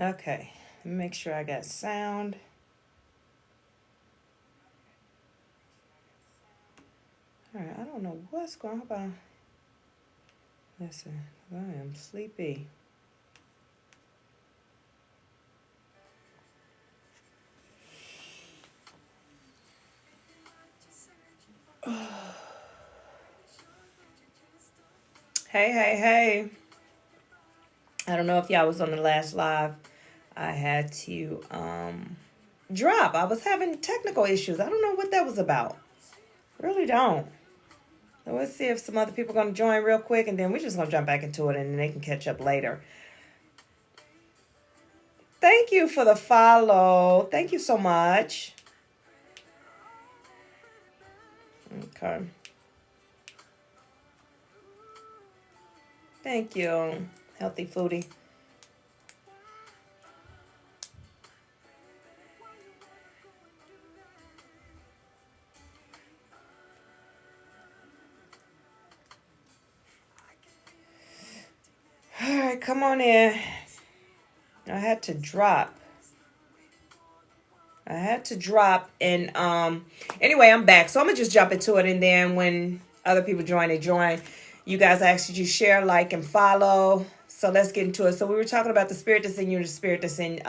Okay, let me make sure I got sound. All right, I don't know what's going on. Listen, I am sleepy. Hey, hey, hey. I don't know if y'all was on the last live. I had to drop. I was having technical issues. I don't know what that was about. Really don't. So let's see if some other people are going to join real quick, and then we're just going to jump back into it, and then they can catch up later. Thank you for the follow. Thank you so much. Okay. Thank you. Healthy foodie. All right, come on in. I had to drop. And anyway, I'm back. So I'm gonna just jump into it, and then when other people join, they join. You guys, I asked you to share, like, and follow. So let's get into it. So we were talking about the spirit that's in you, the spirit that's in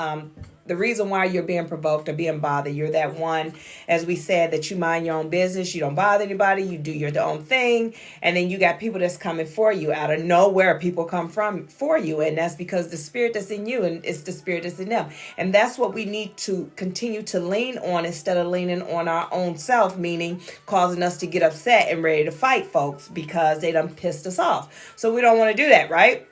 the reason why you're being provoked or being bothered. You're that one, as we said, that you mind your own business. You don't bother anybody. You do your own thing. And then you got people that's coming for you out of nowhere. People come from for you. And that's because the spirit that's in you, and it's the spirit that's in them. And that's what we need to continue to lean on instead of leaning on our own self, meaning causing us to get upset and ready to fight folks because they done pissed us off. So we don't want to do that, right?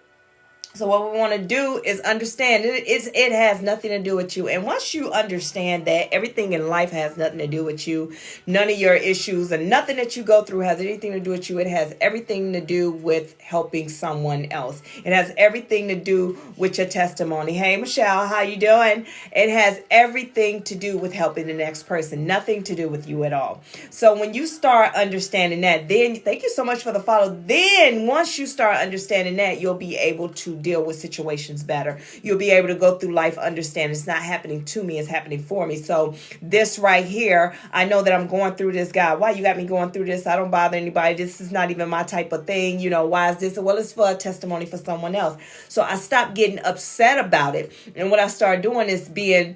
So what we want to do is understand it has nothing to do with you. And once you understand that everything in life has nothing to do with you, none of your issues and nothing that you go through has anything to do with you. It has everything to do with helping someone else. It has everything to do with your testimony. Hey, Michelle, how you doing? It has everything to do with helping the next person. Nothing to do with you at all. So when you start understanding that, then thank you so much for the follow. Then once you start understanding that, you'll be able to deal with situations better. You'll be able to go through life understanding it's not happening to me, it's happening for me. So this right here, I know that I'm going through this. God, why you got me going through this? I don't bother anybody. This is not even my type of thing. Why is this? Well, it's for a testimony for someone else. So I stopped getting upset about it. And what I started doing is being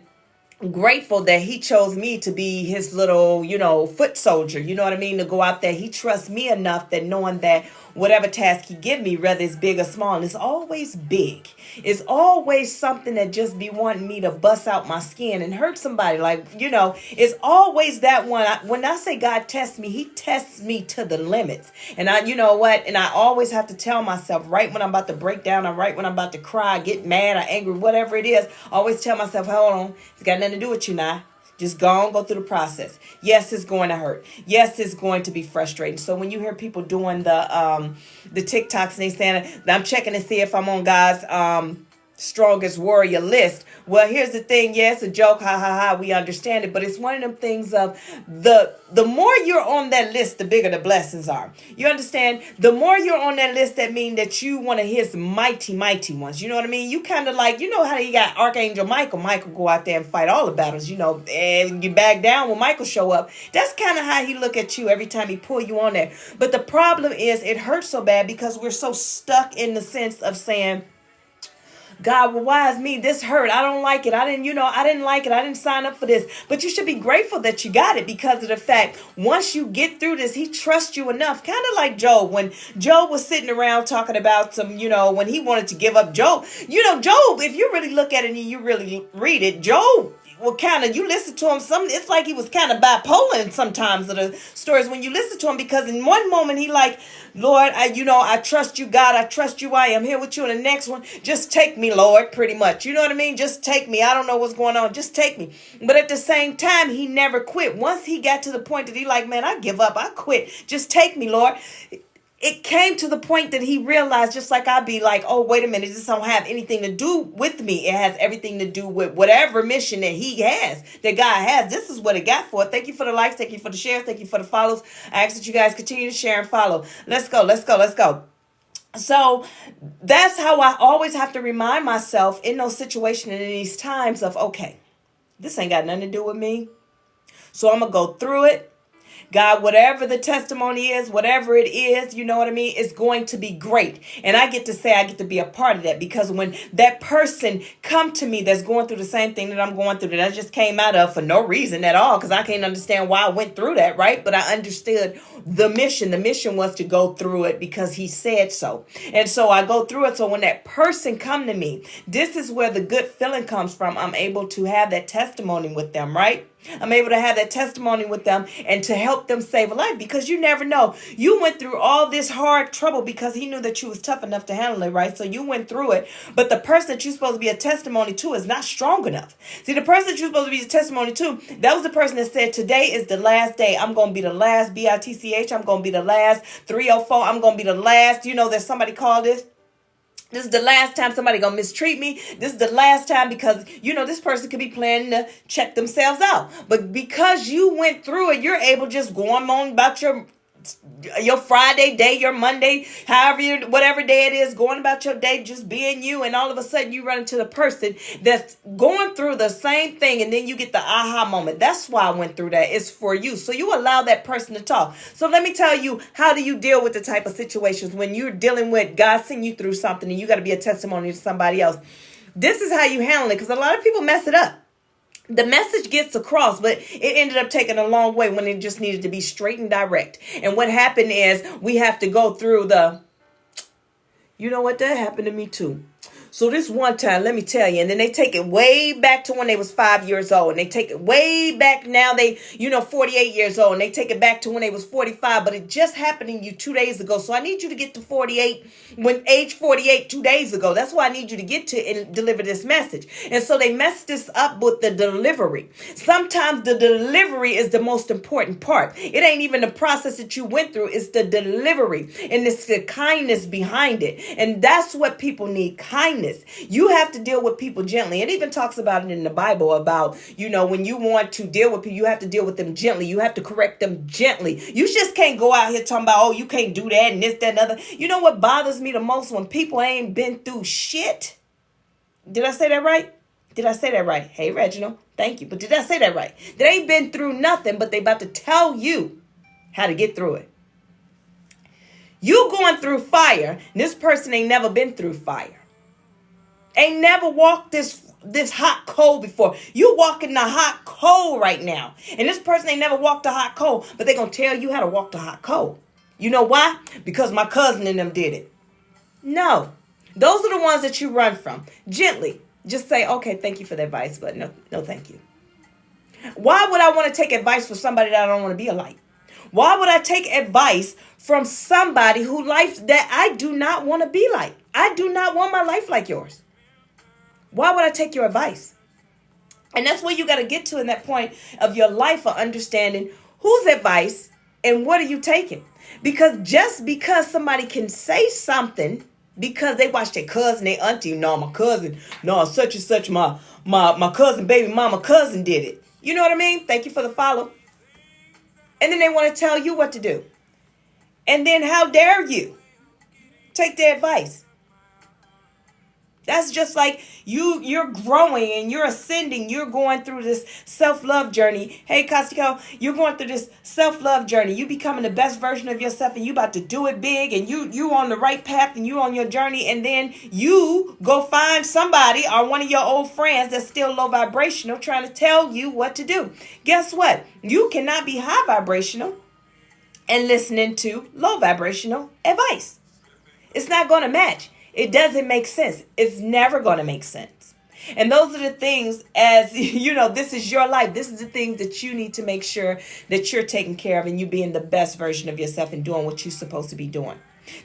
grateful that he chose me to be his little, foot soldier. You know what I mean? To go out there. He trusts me enough that knowing that whatever task he give me, whether it's big or small, and it's always big. It's always something that just be wanting me to bust out my skin and hurt somebody. Like, it's always that one. When I say God tests me, he tests me to the limits. And you know what? And I always have to tell myself right when I'm about to break down, or right when I'm about to cry, get mad or angry, whatever it is, I always tell myself, hold on, it's got nothing to do with you now. Just go through the process. Yes, it's going to hurt. Yes, it's going to be frustrating. So when you hear people doing the TikToks and they saying, I'm checking to see if I'm on God's strongest warrior list. Well, here's the thing. Yeah, it's a joke. Ha ha ha. We understand it. But it's one of them things of the more you're on that list, the bigger the blessings are. You understand? The more you're on that list, that means that you one of his mighty, mighty ones. You know what I mean? You kind of like, how you got Archangel Michael. Michael go out there and fight all the battles, and you back down when Michael show up. That's kind of how he look at you every time he pull you on there. But the problem is it hurts so bad because we're so stuck in the sense of saying, God, well, why is me? This hurt. I don't like it. I didn't like it. I didn't sign up for this. But you should be grateful that you got it because of the fact once you get through this, he trusts you enough. Kind of like Job. When Job was sitting around talking about when he wanted to give up Job. Job, if you really look at it and you really read it, Job, well, kind of, you listen to him, it's like he was kind of bipolar in sometimes of the stories when you listen to him, because in one moment he like, Lord, I trust you, God, I trust you, I am here with you. And the next one, just take me, Lord, pretty much. You know what I mean? Just take me. I don't know what's going on. Just take me. But at the same time, he never quit. Once he got to the point that he like, man, I give up. I quit. Just take me, Lord. It came to the point that he realized, just like I'd be like, oh, wait a minute, this don't have anything to do with me. It has everything to do with whatever mission that he has, that God has. This is what it got for. Thank you for the likes. Thank you for the shares. Thank you for the follows. I ask that you guys continue to share and follow. Let's go. Let's go. Let's go. So that's how I always have to remind myself in those situations and in these times of, okay, this ain't got nothing to do with me. So I'm going to go through it. God, whatever the testimony is, whatever it is, you know what I mean, it's going to be great. And I get to say I get to be a part of that, because when that person come to me that's going through the same thing that I'm going through, that I just came out of for no reason at all, because I can't understand why I went through that, right? But I understood the mission. The mission was to go through it because he said so. And so I go through it. So when that person come to me, this is where the good feeling comes from. I'm able to have that testimony with them, right? I'm able to have that testimony with them and to help them save a life, because you never know. You went through all this hard trouble because he knew that you was tough enough to handle it, right? So you went through it, but the person that you're supposed to be a testimony to is not strong enough. See, the person that you're supposed to be a testimony to, that was the person that said, today is the last day. I'm going to be the last BITCH. I'm going to be the last 304. I'm going to be the last, there's somebody called this. This is the last time somebody gonna mistreat me. This is the last time, because this person could be planning to check themselves out. But because you went through it, you're able to just go on about your Friday day, your Monday, whatever day it is, going about your day, just being you, and all of a sudden you run into the person that's going through the same thing, and then you get the aha moment. That's why I went through that. It's for you. So you allow that person to talk. So let me tell you, how do you deal with the type of situations when you're dealing with God sending you through something and you got to be a testimony to somebody else? This is how you handle it, because a lot of people mess it up. The message gets across, but it ended up taking a long way when it just needed to be straight and direct. And what happened is we have to go through that happened to me too. So this one time, let me tell you, and then they take it way back to when they was 5 years old, and they take it way back now, 48 years old, and they take it back to when they was 45, but it just happened to you 2 days ago. So I need you to get to 48, when age 48 2 days ago. That's why I need you to get to and deliver this message. And so they messed this up with the delivery. Sometimes the delivery is the most important part. It ain't even the process that you went through. It's the delivery, and it's the kindness behind it. And that's what people need, kindness. You have to deal with people gently. It even talks about it in the Bible about, when you want to deal with people, you have to deal with them gently. You have to correct them gently. You just can't go out here talking about, oh, you can't do that and this, that, and other. You know what bothers me the most? When people ain't been through shit. Did I say that right? Did I say that right? Hey, Reginald, thank you. But did I say that right? They ain't been through nothing, but they about to tell you how to get through it. You going through fire, and this person ain't never been through fire. Ain't never walked this hot coal before. You walking the hot coal right now. And this person ain't never walked the hot coal, but they going to tell you how to walk the hot coal. You know why? Because my cousin and them did it. No. Those are the ones that you run from. Gently. Just say, okay, thank you for the advice, but no, thank you. Why would I want to take advice from somebody that I don't want to be alike? Why would I take advice from somebody who life that I do not want to be like? I do not want my life like yours. Why would I take your advice? And that's where you got to get to in that point of your life of understanding whose advice and what are you taking? Because just because somebody can say something because they watch their cousin, their auntie, no, my cousin, no, such and such, my cousin, baby mama cousin did it. You know what I mean? Thank you for the follow. And then they want to tell you what to do. And then how dare you take their advice? That's just like you're growing and you're ascending. You're going through this self-love journey. Hey, Costico, you're going through this self-love journey. You becoming the best version of yourself, and you about to do it big, and you on the right path, and you on your journey. And then you go find somebody or one of your old friends that's still low vibrational trying to tell you what to do. Guess what? You cannot be high vibrational and listening to low vibrational advice. It's not going to match. It doesn't make sense. It's never going to make sense. And those are the things, as this is your life. This is the things that you need to make sure that you're taking care of, and you being the best version of yourself and doing what you're supposed to be doing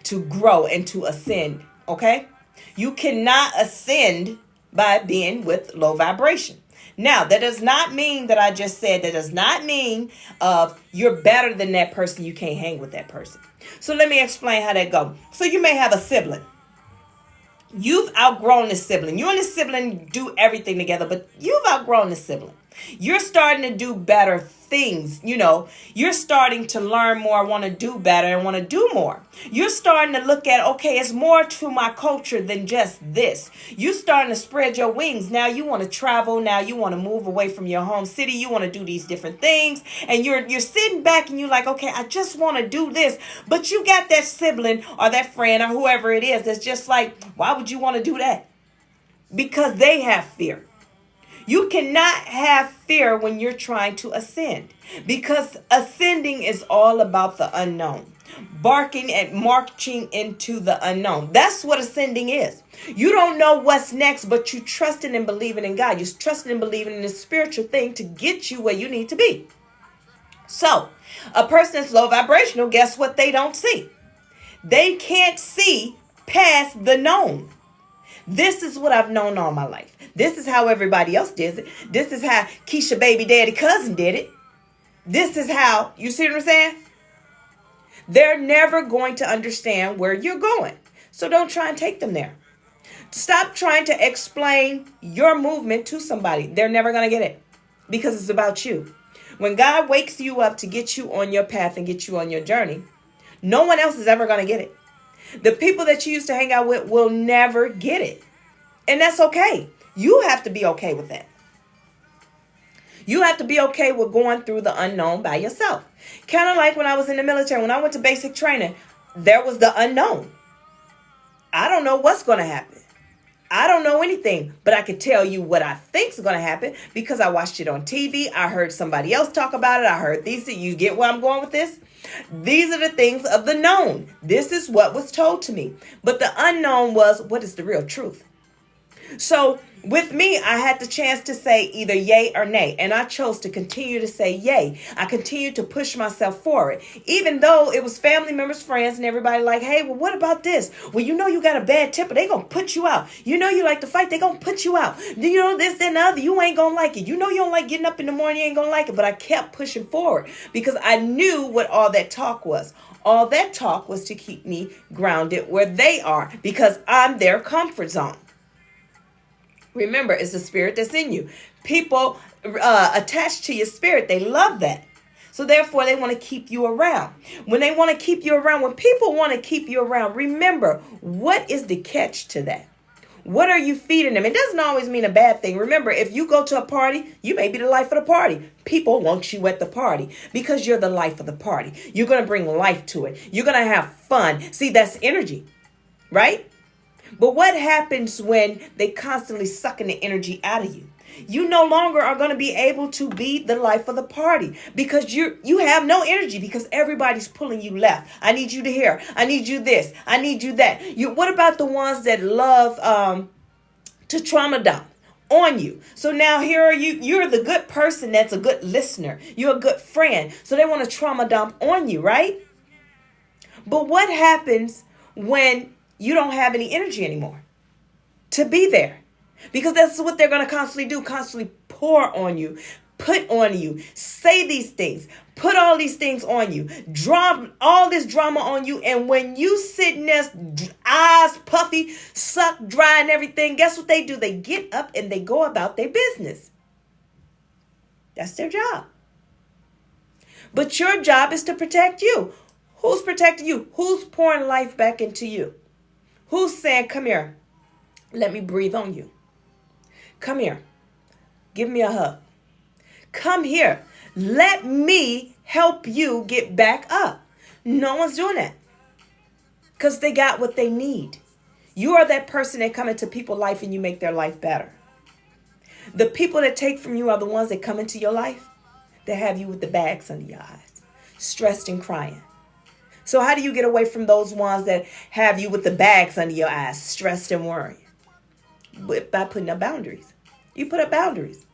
to grow and to ascend. Okay? You cannot ascend by being with low vibration. Now, that does not mean that I just said, that does not mean you're better than that person. You can't hang with that person. So let me explain how that goes. So you may have a sibling. You've outgrown this sibling. You and this sibling do everything together, but you've outgrown this sibling. You're starting to do better things. You're starting to learn more, want to do better and want to do more. You're starting to look at, okay, it's more to my culture than just this. You're starting to spread your wings. Now you want to travel. Now you want to move away from your home city. You want to do these different things. And you're sitting back and you're like, okay, I just want to do this. But you got that sibling or that friend or whoever it is that's just like, why would you want to do that? Because they have fear. You cannot have fear when you're trying to ascend, because ascending is all about the unknown, barking and marching into the unknown. That's what ascending is. You don't know what's next, but you trusting and believing in God. You're trusting and believing in this spiritual thing to get you where you need to be. So a person that's low vibrational, guess what they don't see? They can't see past the known. This is what I've known all my life. This is how everybody else does it. This is how Keisha baby daddy cousin did it. This is how, you see what I'm saying? They're never going to understand where you're going. So don't try and take them there. Stop trying to explain your movement to somebody. They're never going to get it, because it's about you. When God wakes you up to get you on your path and get you on your journey, no one else is ever going to get it. The people that you used to hang out with will never get it. And that's okay. You have to be okay with that. You have to be okay with going through the unknown by yourself. Kind of like when I was in the military, when I went to basic training, there was the unknown. I don't know what's going to happen. I don't know anything, but I can tell you what I think is going to happen because I watched it on TV. I heard somebody else talk about it. I heard these. You get where I'm going with this? These are the things of the known. This is what was told to me. But the unknown was, what is the real truth? So with me, I had the chance to say either yay or nay. And I chose to continue to say yay. I continued to push myself forward, even though it was family members, friends, and everybody like, hey, well, what about this? Well, you know, you got a bad temper. They going to put you out. You know, you like to fight. They going to put you out. You know, this, that, and the other. You ain't going to like it. You know, you don't like getting up in the morning. You ain't going to like it. But I kept pushing forward because I knew what all that talk was. All that talk was to keep me grounded where they are, because I'm their comfort zone. Remember, it's the spirit that's in you. People attached to your spirit, they love that. So therefore, they want to keep you around. When they want to keep you around, when people want to keep you around, remember, what is the catch to that? What are you feeding them? It doesn't always mean a bad thing. Remember, if you go to a party, you may be the life of the party. People want you at the party because you're the life of the party. You're going to bring life to it. You're going to have fun. See, that's energy, right? But what happens when they constantly sucking the energy out of you? You no longer are going to be able to be the life of the party because you have no energy because everybody's pulling you left. I need you to hear. I need you this. I need you that. What about the ones that love to trauma dump on you? So now here are you. You're the good person that's a good listener. You're a good friend. So they want to trauma dump on you, right? But what happens when you don't have any energy anymore to be there? Because that's what they're going to constantly do, constantly pour on you, put on you, say these things, put all these things on you, drop all this drama on you. And when you sitting there, eyes puffy, sucked dry and everything, guess what they do? They get up and they go about their business. That's their job. But your job is to protect you. Who's protecting you? Who's pouring life back into you? Who's saying, come here, let me breathe on you. Come here, give me a hug. Come here, let me help you get back up. No one's doing that because they got what they need. You are that person that come into people's life and you make their life better. The people that take from you are the ones that come into your life that have you with the bags under your eyes, stressed and crying. So how do you get away from those ones that have you with the bags under your eyes, stressed and worrying? By putting up boundaries. You put up boundaries.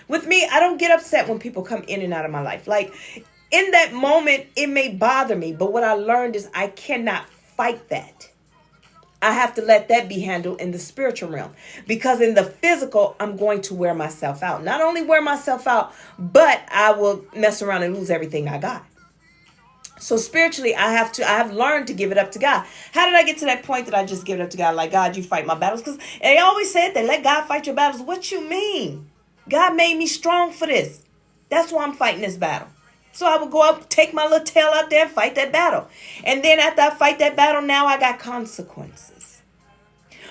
With me, I don't get upset when people come in and out of my life. Like in that moment, it may bother me, but what I learned is I cannot fight that. I have to let that be handled in the spiritual realm, because in the physical, I'm going to wear myself out. Not only wear myself out, but I will mess around and lose everything I got. So spiritually, I have learned to give it up to God. How did I get to that point that I just give it up to God? Like, God, you fight my battles. Because they always said that, let God fight your battles. What you mean? God made me strong for this. That's why I'm fighting this battle. So I would go up, take my little tail out there and fight that battle. And then after I fight that battle, now I got consequences.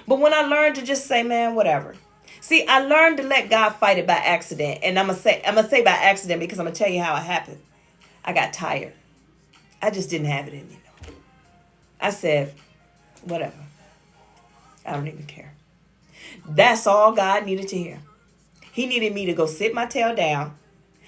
But when I learned to just say, man, whatever. See, I learned to let God fight it by accident. And I'm gonna say by accident because I'm gonna tell you how it happened. I got tired. I just didn't have it in me. I said, whatever. I don't even care. That's all God needed to hear. He needed me to go sit my tail down,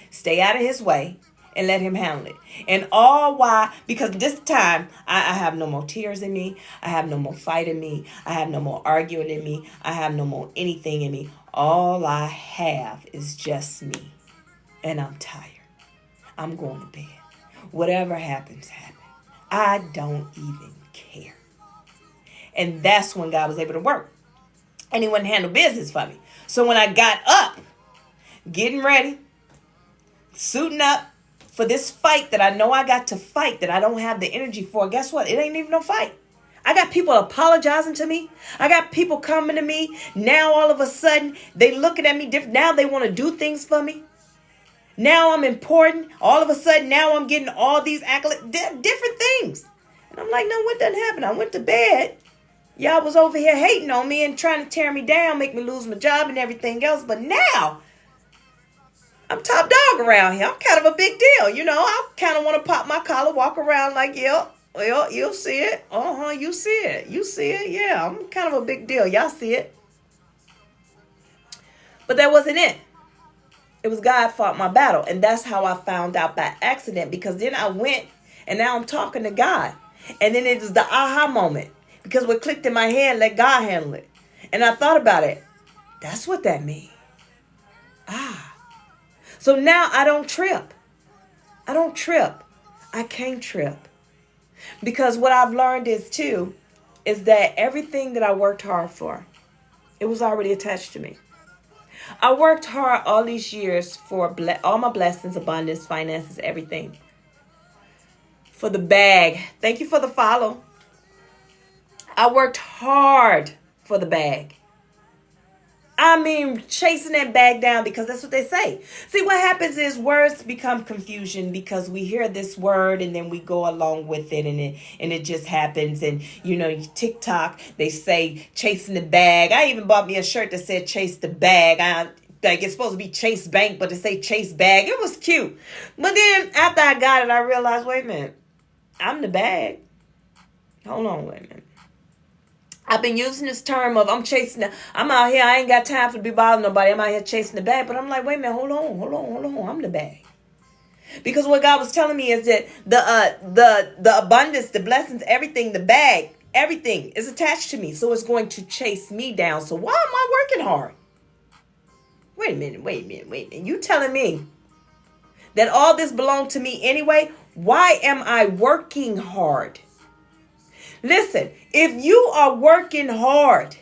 stay out of his way, and let him handle it. And all why? Because this time, I have no more tears in me. I have no more fight in me. I have no more arguing in me. I have no more anything in me. All I have is just me. And I'm tired. I'm going to bed. Whatever happens, happen. I don't even care. And that's when God was able to work. And he wouldn't handle business for me. So when I got up, getting ready, suiting up for this fight that I know I got to fight, that I don't have the energy for, guess what? It ain't even no fight. I got people apologizing to me. I got people coming to me. Now all of a sudden, they looking at me different. Now they want to do things for me. Now I'm important. All of a sudden, now I'm getting all these accolades, different things. And I'm like, no, what done happened? I went to bed. Y'all was over here hating on me and trying to tear me down, make me lose my job and everything else. But now, I'm top dog around here. I'm kind of a big deal. You know, I kind of want to pop my collar, walk around like, well, you'll see it. You see it. You see it. Yeah, I'm kind of a big deal. Y'all see it. But that wasn't it. It was God fought my battle. And that's how I found out by accident. Because then I went and now I'm talking to God. And then it was the aha moment. Because what clicked in my head, let God handle it. And I thought about it. That's what that means. So now I don't trip. I don't trip. I can't trip. Because what I've learned is that everything that I worked hard for, it was already attached to me. I worked hard all these years for all my blessings, abundance, finances, everything. For the bag. Thank you for the follow. I worked hard for the bag. I mean, chasing that bag down because that's what they say. See, what happens is words become confusion because we hear this word and then we go along with it and it just happens. And, you know, TikTok, they say chasing the bag. I even bought me a shirt that said chase the bag. Like it's supposed to be Chase Bank, but to say Chase Bag, it was cute. But then after I got it, I realized, wait a minute, I'm the bag. Hold on, wait a minute. I've been using this term of I'm out here. I ain't got time to be bothering nobody. I'm out here chasing the bag. But I'm like, wait a minute, hold on. I'm the bag. Because what God was telling me is that the abundance, the blessings, everything, the bag, everything is attached to me. So it's going to chase me down. So why am I working hard? Wait a minute. You telling me that all this belonged to me anyway? Why am I working hard? Listen, if you are working hard,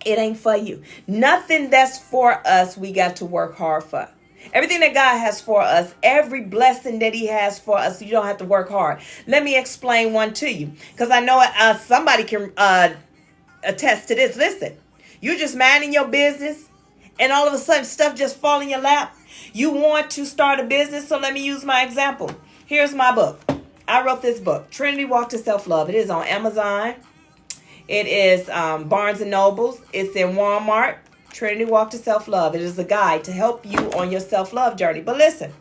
it ain't for you. Nothing that's for us, we got to work hard for. Everything that God has for us, every blessing that he has for us, you don't have to work hard. Let me explain one to you because I know somebody can attest to this. Listen, you're just minding your business and all of a sudden stuff just fall in your lap. You want to start a business, so let me use my example. Here's my book. I wrote this book, Trinity Walk to Self-Love. It is on Amazon. It is Barnes & Nobles. It's in Walmart. Trinity Walk to Self-Love. It is a guide to help you on your self-love journey. But listen,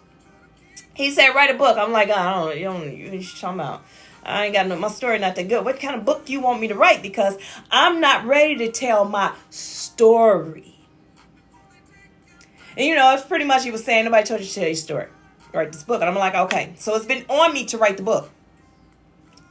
he said, write a book. I'm like, you're talking about. I ain't got my story not that good. What kind of book do you want me to write? Because I'm not ready to tell my story. And you know, it's pretty much he was saying, nobody told you to tell your story. Write this book. And I'm like, okay. So it's been on me to write the book.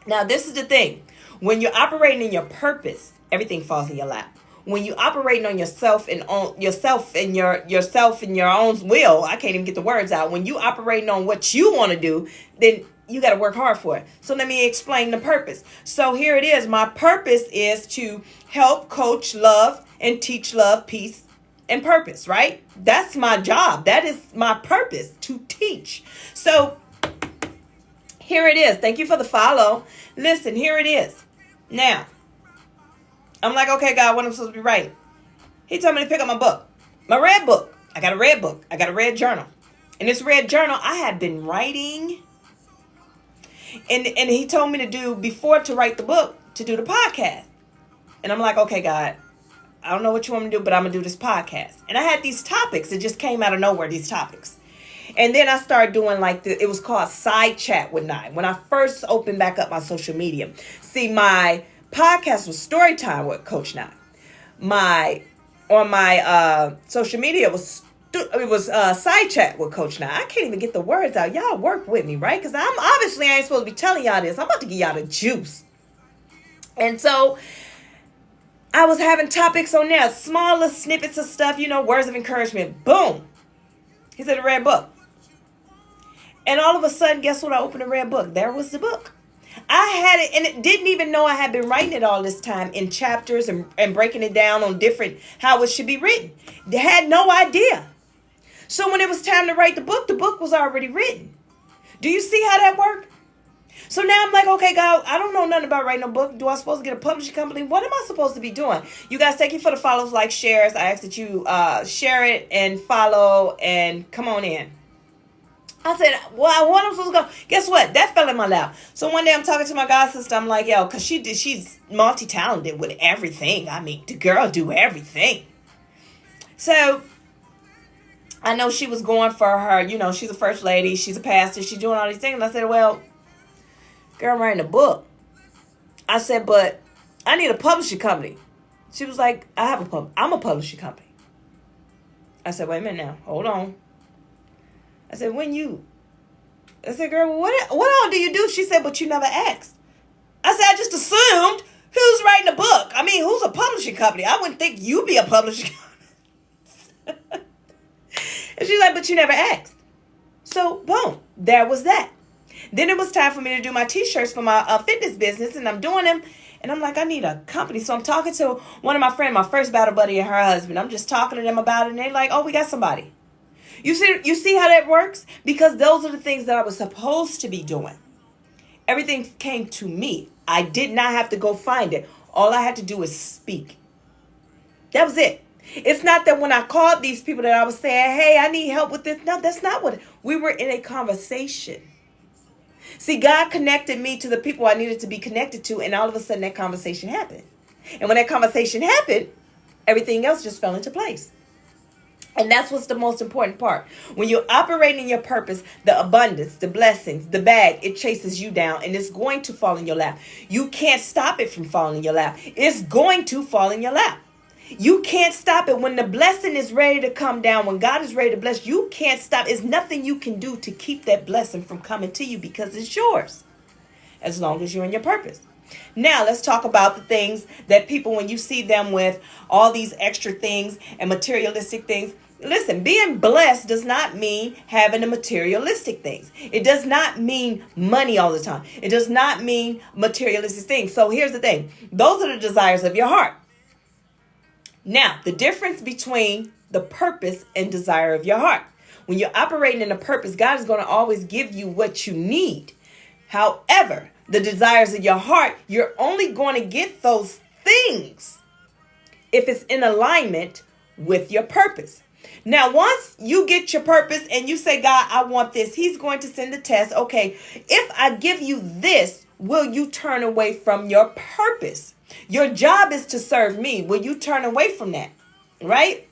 Now, this is the thing. When you're operating in your purpose, everything falls in your lap. When you operating on yourself and on yourself and your own will, I can't even get the words out. When you operating on what you want to do, then you got to work hard for it. So let me explain the purpose. So here it is. My purpose is to help coach love and teach love, peace, and purpose, right? That's my job. That is my purpose, to teach. So here it is. Thank you for the follow. Listen, here it is. Now, I'm like, okay, God, what am I supposed to be writing? He told me to pick up my book. My red book. I got a red book. I got a red journal. In this red journal, I had been writing. And he told me to do, before to write the book, to do the podcast. And I'm like, okay, God, I don't know what you want me to do, but I'm going to do this podcast. And I had these topics. It just came out of nowhere, these topics. And then I started doing it was called Side Chat with Nye. When I first opened back up my social media. See, my podcast was Storytime with Coach Nye. On my social media, it was Side Chat with Coach Nye. I can't even get the words out. Y'all work with me, right? Because I ain't supposed to be telling y'all this. I'm about to give y'all the juice. And so I was having topics on there, smaller snippets of stuff, words of encouragement. Boom. He said a red book. And all of a sudden, guess what? I opened a red book. There was the book. I had it, and it didn't even know I had been writing it all this time in chapters and breaking it down on how it should be written. They had no idea. So when it was time to write the book was already written. Do you see how that worked? So now I'm like, okay, God, I don't know nothing about writing a book. Do I supposed to get a publishing company? What am I supposed to be doing? You guys, thank you for the follows, like, shares. I ask that you share it and follow and come on in. I said, well, what am I supposed to go? Guess what? That fell in my lap. So one day I'm talking to my god sister. I'm like, yo, because she's multi-talented with everything. I mean, the girl do everything. So I know she was going for her, she's a first lady. She's a pastor. She's doing all these things. And I said, well, girl, I'm writing a book. I said, but I need a publishing company. She was like, I'm a publishing company. I said, wait a minute now. Hold on. I said, I said, girl, what all do you do? She said, but you never asked. I said, I just assumed who's writing a book. I mean, who's a publishing company? I wouldn't think you'd be a publishing company. And she's like, but you never asked. So, boom, there was that. Then it was time for me to do my t-shirts for my fitness business, and I'm doing them. And I'm like, I need a company. So I'm talking to one of my friends, my first battle buddy and her husband. I'm just talking to them about it, and they're like, oh, we got somebody. You see how that works? Because those are the things that I was supposed to be doing. Everything came to me. I did not have to go find it. All I had to do was speak. That was it. It's not that when I called these people that I was saying, hey, I need help with this. No, that's not what. We were in a conversation. See, God connected me to the people I needed to be connected to, and all of a sudden that conversation happened. And when that conversation happened, everything else just fell into place. And that's what's the most important part. When you're operating your purpose, the abundance, the blessings, the bag, it chases you down and it's going to fall in your lap. You can't stop it from falling in your lap. It's going to fall in your lap. You can't stop it. When the blessing is ready to come down, when God is ready to bless, you can't stop. There's nothing you can do to keep that blessing from coming to you because it's yours. As long as you're in your purpose. Now, let's talk about the things that people, when you see them with all these extra things and materialistic things, listen, being blessed does not mean having the materialistic things. It does not mean money all the time. It does not mean materialistic things. So here's the thing. Those are the desires of your heart. Now, the difference between the purpose and desire of your heart. When you're operating in a purpose, God is going to always give you what you need. However, the desires of your heart, you're only going to get those things if it's in alignment with your purpose. Now, once you get your purpose and you say, God, I want this, he's going to send the test. Okay, if I give you this, will you turn away from your purpose? Your job is to serve me. Will you turn away from that? Right?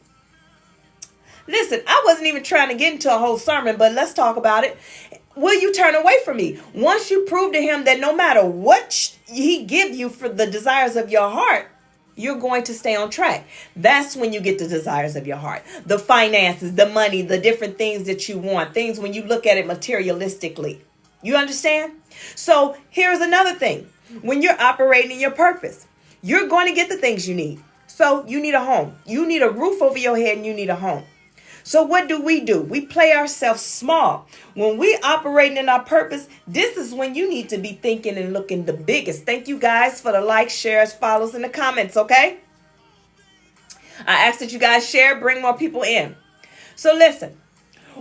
Listen, I wasn't even trying to get into a whole sermon, but let's talk about it. Will you turn away from me? Once you prove to him that no matter what he give you for the desires of your heart, you're going to stay on track. That's when you get the desires of your heart. The finances, the money, the different things that you want. Things when you look at it materialistically. You understand? So here's another thing. When you're operating in your purpose, you're going to get the things you need. So you need a home. You need a roof over your head and you need a home. So what do? We play ourselves small. When we operating in our purpose, this is when you need to be thinking and looking the biggest. Thank you guys for the likes, shares, follows, and the comments, okay? I ask that you guys share, bring more people in. So listen,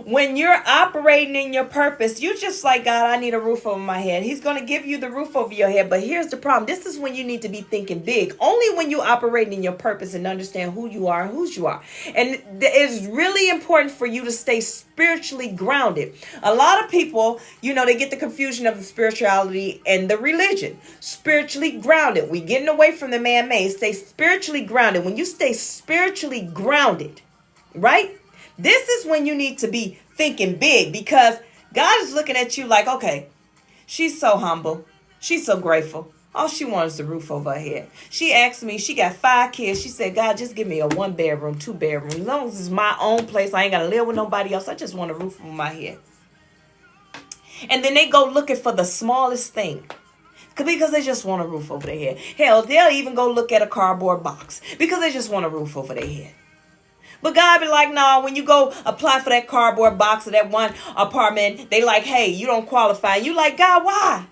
When you're operating in your purpose, you're just like, God, I need a roof over my head. He's going to give you the roof over your head. But here's the problem. This is when you need to be thinking big. Only when you operate in your purpose and understand who you are and whose you are. And it's really important for you to stay spiritually grounded. A lot of people, they get the confusion of the spirituality and the religion. Spiritually grounded. We getting away from the man-made. Stay spiritually grounded. When you stay spiritually grounded, right? This is when you need to be thinking big, because God is looking at you like, okay, she's so humble. She's so grateful. All she wants is the roof over her head. She asked me, she got 5 kids. She said, God, just give me a 1-bedroom, 2-bedroom. As long as it's my own place, I ain't got to live with nobody else. I just want a roof over my head. And then they go looking for the smallest thing, because they just want a roof over their head. Hell, they'll even go look at a cardboard box because they just want a roof over their head. But God be like, no, when you go apply for that cardboard box or that one apartment, they like, hey, you don't qualify. You like, God, why?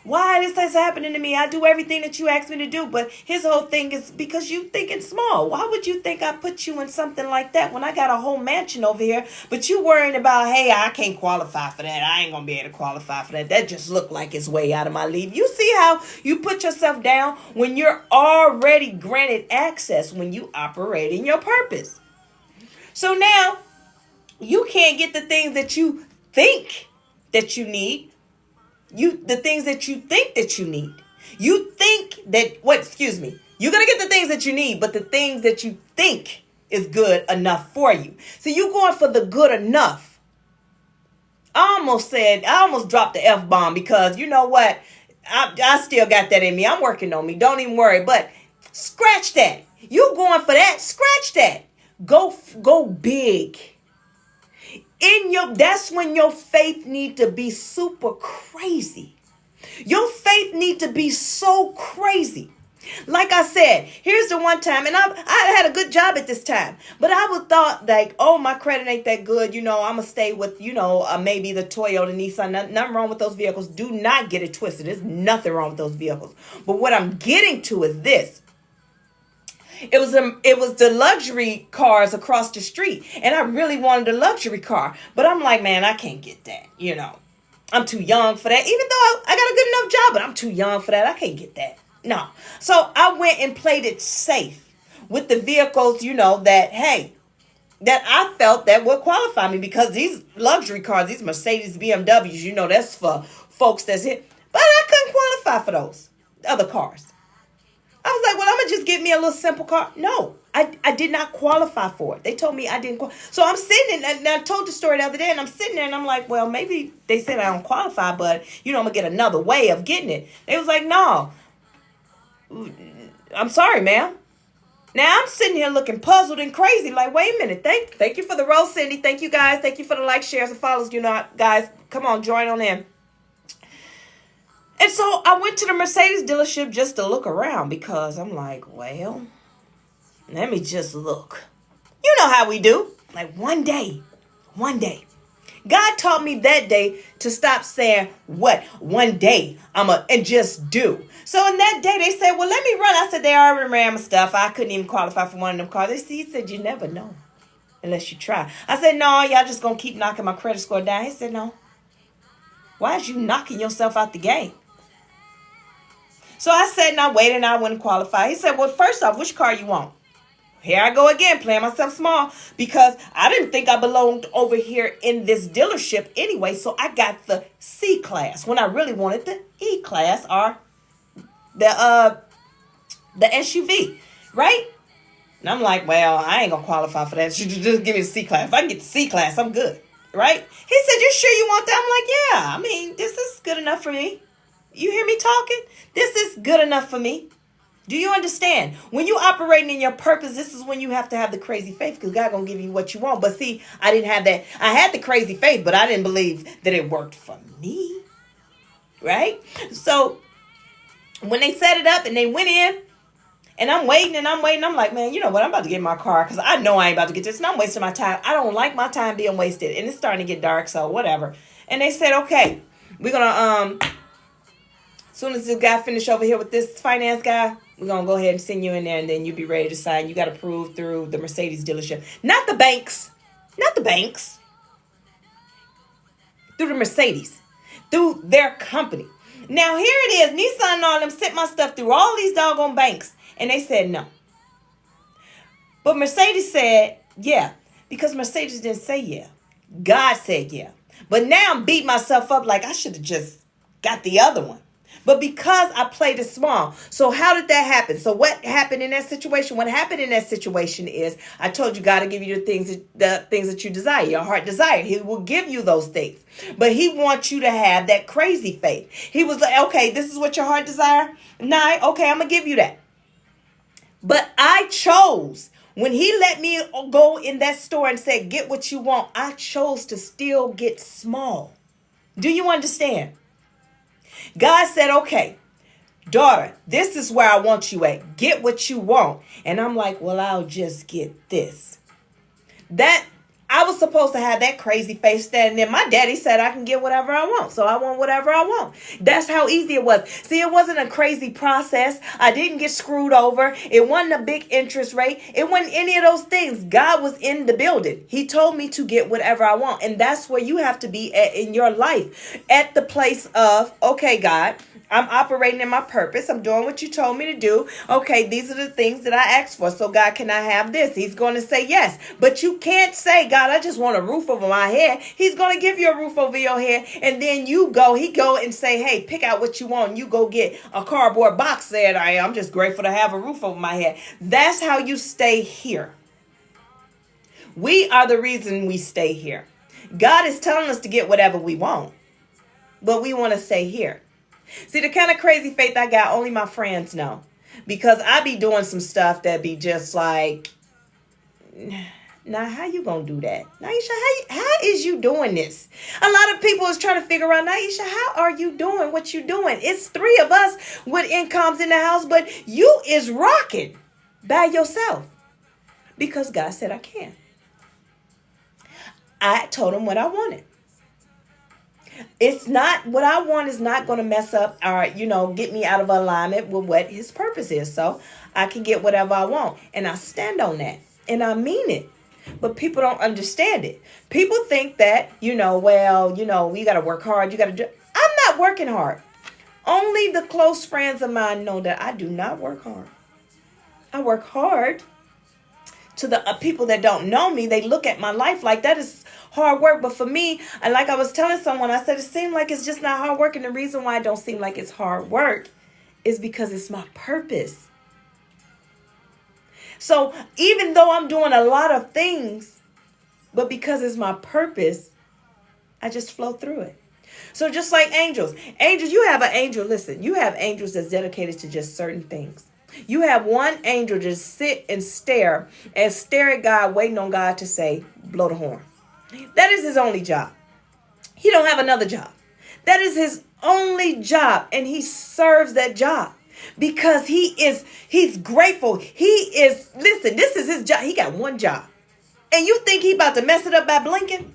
Why is this happening to me? I do everything that you asked me to do. But his whole thing is because you thinking small. Why would you think I put you in something like that when I got a whole mansion over here? But you worrying about, hey, I can't qualify for that. I ain't going to be able to qualify for that. That just look like it's way out of my league. You see how you put yourself down when you're already granted access, when you operate in your purpose. So now you can't get the things that you think that you need. The things that you think that you need. You think that, you're going to get the things that you need, but the things that you think is good enough for you. So you going for the good enough. I almost dropped the F-bomb, because you know what? I still got that in me. I'm working on me. Don't even worry. But scratch that. You going for that? Scratch that. Go big. That's when your faith need to be super crazy. Your faith need to be so crazy. Like I said, here's the one time, and I had a good job at this time, but I would thought like, oh, my credit ain't that good. I'm going to stay with, maybe the Toyota, Nissan. Nothing wrong with those vehicles. Do not get it twisted. There's nothing wrong with those vehicles. But what I'm getting to is this. It was the luxury cars across the street, and I really wanted a luxury car, but I'm like, man, I can't get that. I'm too young for that. Even though I got a good enough job, but I'm too young for that. I can't get that. No. So I went and played it safe with the vehicles, that I felt that would qualify me, because these luxury cars, these Mercedes, BMWs, that's for folks that's it. But I couldn't qualify for those other cars. I was like, well, I'm going to just get me a little simple car. No, I did not qualify for it. They told me I didn't qualify. So I'm sitting, and I told the story the other day, and I'm sitting there, and I'm like, well, maybe they said I don't qualify, but, I'm going to get another way of getting it. They was like, no, I'm sorry, ma'am. Now I'm sitting here looking puzzled and crazy, like, wait a minute. Thank you for the rose, Cindy. Thank you, guys. Thank you for the likes, shares, and follows. Guys, come on, join on in. And so I went to the Mercedes dealership just to look around, because I'm like, well, let me just look. You know how we do. Like one day. God taught me that day to stop saying, what, one day, and just do. So in that day, they said, well, let me run. I said, they already ran my stuff. I couldn't even qualify for one of them cars. He said, you never know unless you try. I said, no, y'all just going to keep knocking my credit score down. He said, no. Why is you knocking yourself out the game? So I said, and I waited, and I wouldn't qualify. He said, well, first off, which car you want? Here I go again, playing myself small, because I didn't think I belonged over here in this dealership anyway. So I got the C class when I really wanted the E class, or the SUV, right? And I'm like, well, I ain't gonna qualify for that. Just give me the C class. If I can get the C class, I'm good, right? He said, you sure you want that? I'm like, yeah. This is good enough for me. You hear me talking? This is good enough for me. Do you understand? When you operating in your purpose, this is when you have to have the crazy faith, because God gonna give you what you want. But see, I didn't have that. I had the crazy faith, but I didn't believe that it worked for me. Right? So when they set it up and they went in, and I'm waiting, I'm like, man, you know what? I'm about to get in my car, because I know I ain't about to get this, and I'm wasting my time. I don't like my time being wasted, and it's starting to get dark, so whatever. And they said, okay, we're gonna as soon as this guy finish over here with this finance guy, we're going to go ahead and send you in there, and then you'll be ready to sign. You got approved through the Mercedes dealership. Not the banks. Not the banks. through the Mercedes, through their company. Now here it is, Nissan and all them sent my stuff through all these doggone banks, and they said no. But Mercedes said yeah, because Mercedes didn't say yeah. God said yeah. But now I'm beating myself up like I should have just got the other one. But because I played it small. So how did that happen? So what happened in that situation? What happened in that situation is I told you God to give you the things that you desire, your heart desire. He will give you those things. But he wants you to have that crazy faith. He was like, okay, this is what your heart desire? Nah, okay, I'm going to give you that. But I chose. When he let me go in that store and say, get what you want, I chose to still get small. Do you understand? God said, okay, daughter, this is where I want you at. Get what you want. And I'm like, well, I'll just get this. That I was supposed to have that crazy face standing there. My daddy said I can get whatever I want. So I want whatever I want. That's how easy it was. See, it wasn't a crazy process. I didn't get screwed over. It wasn't a big interest rate. It wasn't any of those things. God was in the building. He told me to get whatever I want. And that's where you have to be at in your life. At the place of, okay, God, I'm operating in my purpose. I'm doing what you told me to do. Okay, these are the things that I asked for. So God, can I have this? He's going to say yes. But you can't say, God, I just want a roof over my head. He's going to give you a roof over your head. And then he go and say, hey, pick out what you want. And you go get a cardboard box saying, I'm just grateful to have a roof over my head. That's how you stay here. We are the reason we stay here. God is telling us to get whatever we want, but we want to stay here. See, the kind of crazy faith I got, only my friends know. Because I be doing some stuff that be just like, now how you gonna do that? Naisha, how is you doing this? A lot of people is trying to figure out, Naisha, how are you doing what you doing? It's 3 of us with incomes in the house, but you is rocking by yourself. Because God said I can. I told him what I wanted. It's not what I want is not going to mess up or, get me out of alignment with what his purpose is. So I can get whatever I want. And I stand on that. And I mean it. But people don't understand it. People think that, you got to work hard. You got to do. I'm not working hard. Only the close friends of mine know that I do not work hard. I work hard. To the people that don't know me, they look at my life like that is hard work. But for me, and like I was telling someone, I said, it seemed like it's just not hard work. And the reason why it don't seem like it's hard work is because it's my purpose. So even though I'm doing a lot of things, but because it's my purpose, I just flow through it. So just like angels, you have an angel. Listen, you have angels that's dedicated to just certain things. You have one angel just sit and stare at God, waiting on God to say, blow the horn. That is his only job. He don't have another job. That is his only job. And he serves that job because he's grateful. Listen, this is his job. He got one job. And you think he about to mess it up by blinking?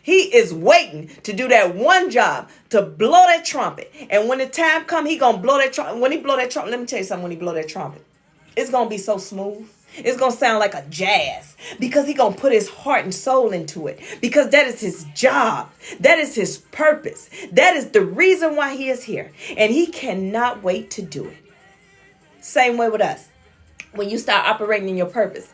He is waiting to do that one job, to blow that trumpet. And when the time comes, he going to blow that trumpet. When he blow that trumpet, let me tell you something, when he blow that trumpet, it's going to be so smooth. It's going to sound like a jazz because he going to put his heart and soul into it because that is his job. That is his purpose. That is the reason why he is here. And he cannot wait to do it. Same way with us. When you start operating in your purpose,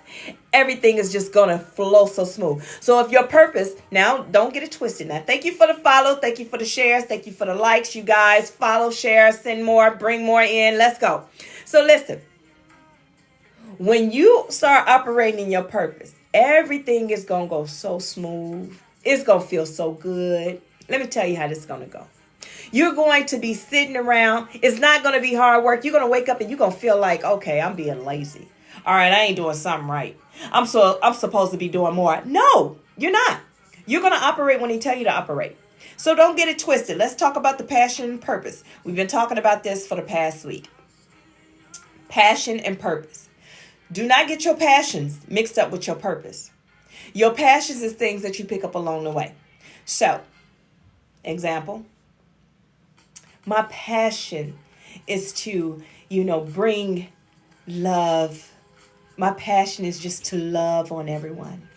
everything is just going to flow so smooth. So if your purpose, now don't get it twisted. Now, thank you for the follow. Thank you for the shares. Thank you for the likes. You guys follow, share, send more, bring more in. Let's go. So listen, when you start operating in your purpose, everything is going to go so smooth. It's going to feel so good. Let me tell you how this is going to go. You're going to be sitting around. It's not going to be hard work. You're going to wake up and you're going to feel like, okay, I'm being lazy. All right, I ain't doing something right. I'm supposed to be doing more. No, you're not. You're going to operate when he tell you to operate. So don't get it twisted. Let's talk about the passion and purpose. We've been talking about this for the past week. Passion and purpose. Do not get your passions mixed up with your purpose. Your passions is things that you pick up along the way. So, example. My passion is to, bring love. My passion is just to love on everyone.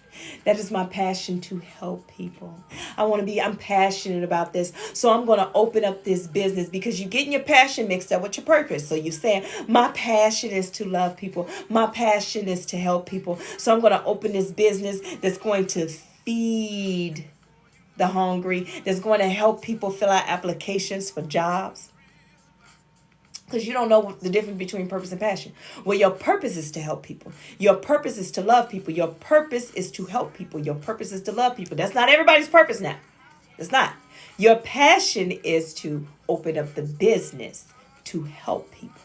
That is my passion, to help people. I'm passionate about this. So I'm going to open up this business, because you're getting your passion mixed up with your purpose. So you're saying, my passion is to love people. My passion is to help people. So I'm going to open this business that's going to feed the hungry, that's going to help people fill out applications for jobs. Because you don't know the difference between purpose and passion. Well, your purpose is to help people. Your purpose is to love people. Your purpose is to help people. Your purpose is to love people. That's not everybody's purpose now. It's not. Your passion is to open up the business to help people.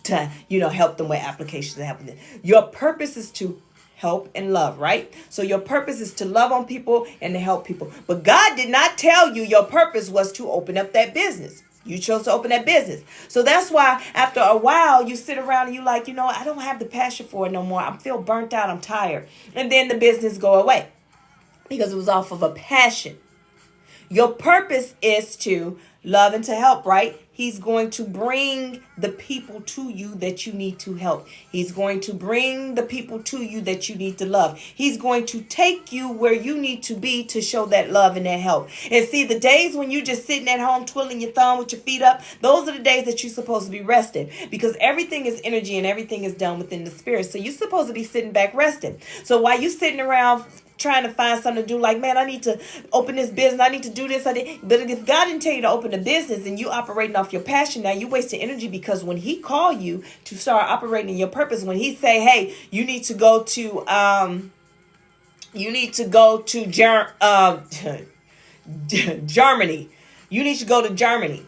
To, help them with applications and help them. Your purpose is to help and love, right? So your purpose is to love on people and to help people. But God did not tell you your purpose was to open up that business. You chose to open that business. So that's why after a while you sit around and you like, I don't have the passion for it no more. I feel burnt out. I'm tired. And then the business go away because it was off of a passion. Your purpose is to love and to help, right? He's going to bring the people to you that you need to help. He's going to bring the people to you that you need to love. He's going to take you where you need to be to show that love and that help. And see, the days when you're just sitting at home twiddling your thumb with your feet up, those are the days that you're supposed to be resting, because everything is energy and everything is done within the spirit. So you're supposed to be sitting back resting. So while you're sitting around trying to find something to do, like, man, I need to open this business, I need to do this, but if God didn't tell you to open a business and you operating off your passion, now you wasting energy, because when he call you to start operating your purpose, when he say, hey, you need to go to Germany, you need to go to Germany,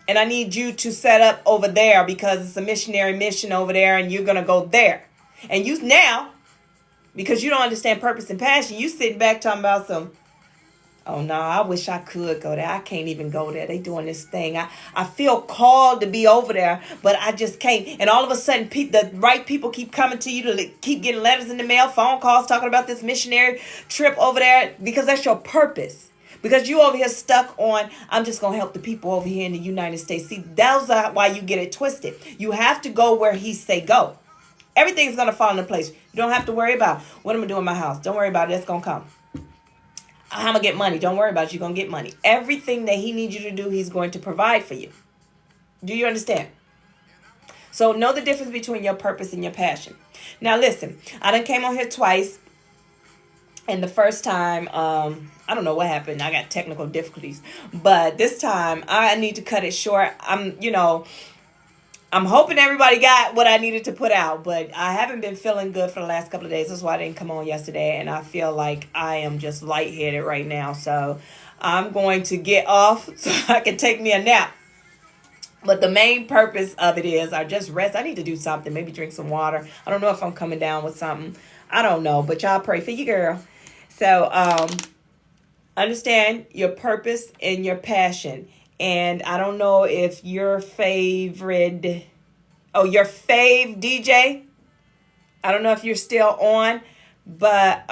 and I need you to set up over there because it's a missionary mission over there, and you're gonna go there, and you now, because you don't understand purpose and passion, you sitting back talking about oh no, I wish I could go there. I can't even go there. They doing this thing. I feel called to be over there, but I just can't. And all of a sudden, the right people keep coming to you to keep getting letters in the mail, phone calls, talking about this missionary trip over there, because that's your purpose. Because you over here stuck on, I'm just going to help the people over here in the United States. See, that's why you get it twisted. You have to go where he say go. Everything's going to fall into place. You don't have to worry about what I'm going to do in my house. Don't worry about it. It's going to come. I'm going to get money. Don't worry about it. You're going to get money. Everything that he needs you to do, he's going to provide for you. Do you understand? So know the difference between your purpose and your passion. Now listen, I done came on here twice. And the first time, I don't know what happened. I got technical difficulties. But this time, I need to cut it short. I'm hoping everybody got what I needed to put out, but I haven't been feeling good for the last couple of days. That's why I didn't come on yesterday, and I feel like I am just lightheaded right now. So I'm going to get off so I can take me a nap. But the main purpose of it is I just rest. I need to do something, maybe drink some water. I don't know if I'm coming down with something. I don't know, but y'all pray for your girl. So understand your purpose and your passion. And I don't know if your fave DJ, I don't know if you're still on, but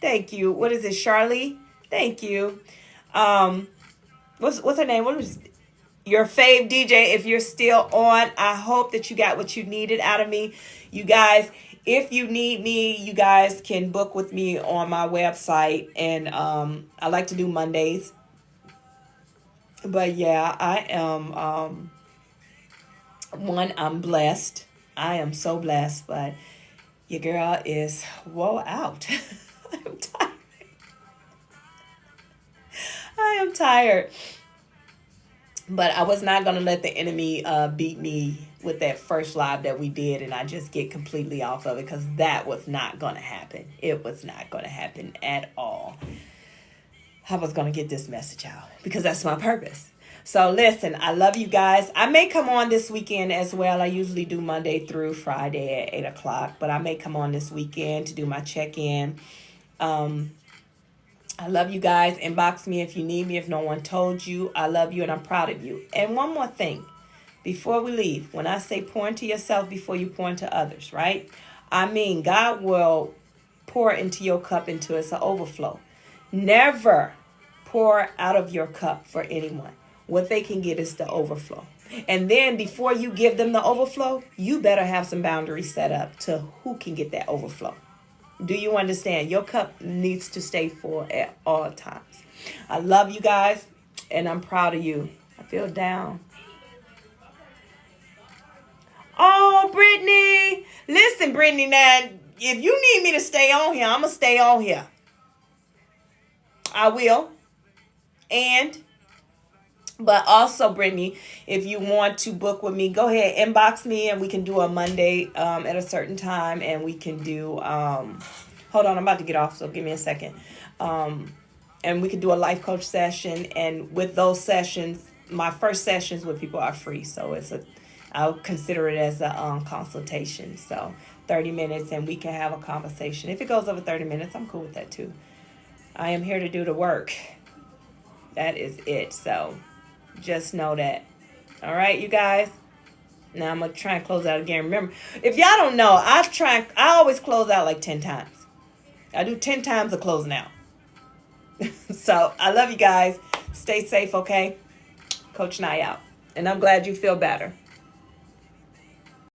thank you. What is it, Charlie? Thank you. What's her name? What was your fave DJ? If you're still on, I hope that you got what you needed out of me. You guys, if you need me, you guys can book with me on my website. And I like to do Mondays. But yeah, I am, I'm blessed. I am so blessed. But your girl is out. I'm tired. I am tired. But I was not going to let the enemy beat me with that first live that we did, and I just get completely off of it, because that was not going to happen. It was not going to happen at all. I was going to get this message out because that's my purpose. So listen, I love you guys. I may come on this weekend as well. I usually do Monday through Friday at 8 o'clock, but I may come on this weekend to do my check-in. I love you guys. Inbox me if you need me. If no one told you, I love you and I'm proud of you. And one more thing before we leave, when I say pour into yourself before you pour into others, right? I mean, God will pour into your cup until it's an overflow. Never pour out of your cup for anyone. What they can get is the overflow. And then before you give them the overflow, you better have some boundaries set up to who can get that overflow. Do you understand? Your cup needs to stay full at all times. I love you guys, and I'm proud of you. I feel down. Oh, Brittany. Listen, Brittany, now, if you need me to stay on here, I'm going to stay on here. I will. But also, Brittany, if you want to book with me, go ahead, inbox me, and we can do a Monday at a certain time, and we can do, hold on, I'm about to get off, so give me a second. And we can do a life coach session, and with those sessions, my first sessions with people are free, so I'll consider it as a consultation. So 30 minutes, and we can have a conversation. If it goes over 30 minutes, I'm cool with that too. I am here to do the work. That is it. So just know that. All right, you guys. Now I'm going to try and close out again. Remember, if y'all don't know, I always close out like 10 times. I do 10 times of closing out. So I love you guys. Stay safe, okay? Coach Nye out. And I'm glad you feel better.